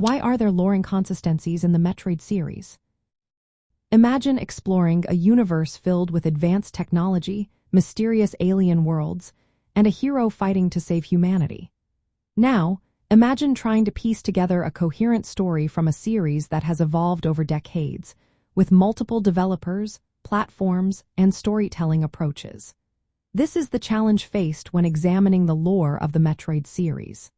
Why are there lore inconsistencies in the Metroid series? Imagine exploring a universe filled with advanced technology, mysterious alien worlds, and a hero fighting to save humanity. Now, imagine trying to piece together a coherent story from a series that has evolved over decades, with multiple developers, platforms, and storytelling approaches. This is the challenge faced when examining the lore of the Metroid series.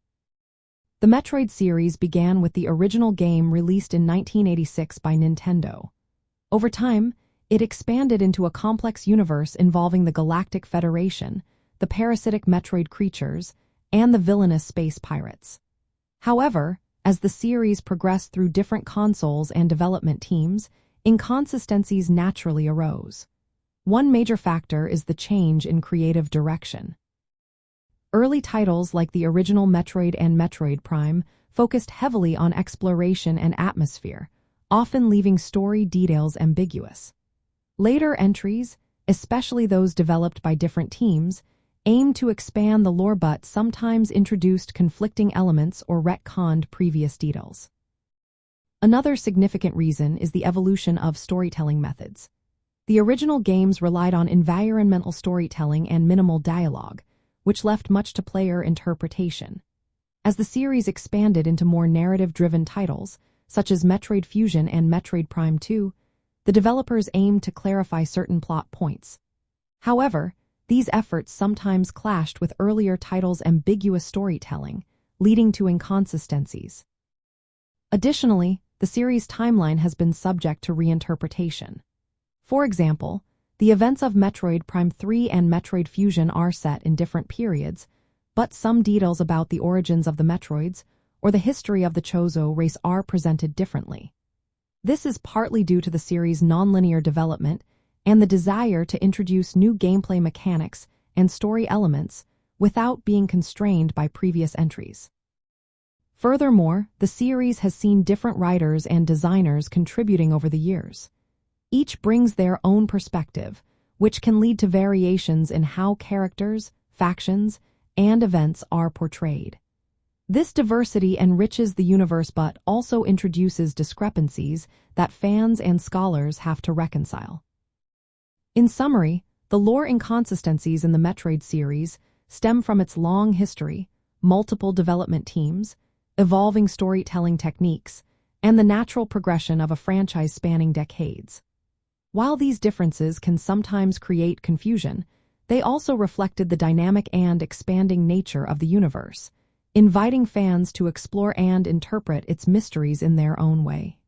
The Metroid series began with the original game released in 1986 by Nintendo. Over time, it expanded into a complex universe involving the Galactic Federation, the parasitic Metroid creatures, and the villainous space pirates. However, as the series progressed through different consoles and development teams, inconsistencies naturally arose. One major factor is the change in creative direction. Early titles like the original Metroid and Metroid Prime focused heavily on exploration and atmosphere, often leaving story details ambiguous. Later entries, especially those developed by different teams, aimed to expand the lore but sometimes introduced conflicting elements or retconned previous details. Another significant reason is the evolution of storytelling methods. The original games relied on environmental storytelling and minimal dialogue, which left much to player interpretation. As the series expanded into more narrative-driven titles, such as Metroid Fusion and Metroid Prime 2, the developers aimed to clarify certain plot points. However, these efforts sometimes clashed with earlier titles' ambiguous storytelling, leading to inconsistencies. Additionally, the series' timeline has been subject to reinterpretation. For example, the events of Metroid Prime 3 and Metroid Fusion are set in different periods, but some details about the origins of the Metroids or the history of the Chozo race are presented differently. This is partly due to the series' nonlinear development and the desire to introduce new gameplay mechanics and story elements without being constrained by previous entries. Furthermore, the series has seen different writers and designers contributing over the years. Each brings their own perspective, which can lead to variations in how characters, factions, and events are portrayed. This diversity enriches the universe but also introduces discrepancies that fans and scholars have to reconcile. In summary, the lore inconsistencies in the Metroid series stem from its long history, multiple development teams, evolving storytelling techniques, and the natural progression of a franchise spanning decades. While these differences can sometimes create confusion, they also reflected the dynamic and expanding nature of the universe, inviting fans to explore and interpret its mysteries in their own way.